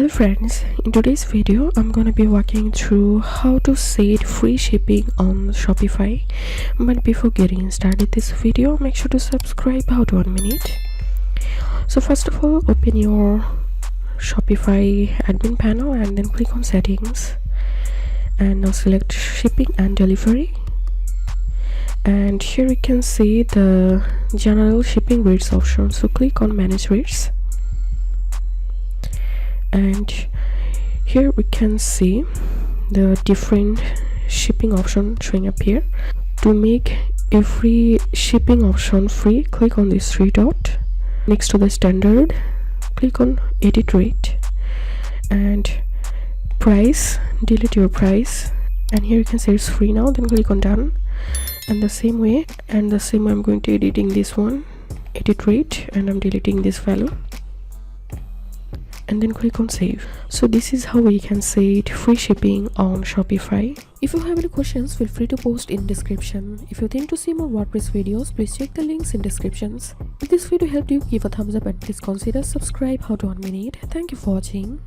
Hello friends, in today's video I'm gonna be walking through how to set free shipping on Shopify. But before getting started this video, make sure to subscribe about 1 minute. So first of all, open your Shopify admin panel and then click on settings, and now select shipping and delivery, and here you can see the general shipping rates option. So click on manage rates, and here we can see the different shipping option showing up here. To make every shipping option free, click on this three dot next to the standard, click on edit rate, and price, delete your price, and here you can say it's free now, then click on done. And the same way I'm going to editing this one, edit rate, and I'm deleting this value, and then click on save. So this is how we can set free shipping on Shopify. If you have any questions, feel free to post in description. If you think to see more WordPress videos, please check the links in descriptions. If this video helped you, give a thumbs up and please consider subscribe how to 1 minute. Thank you for watching.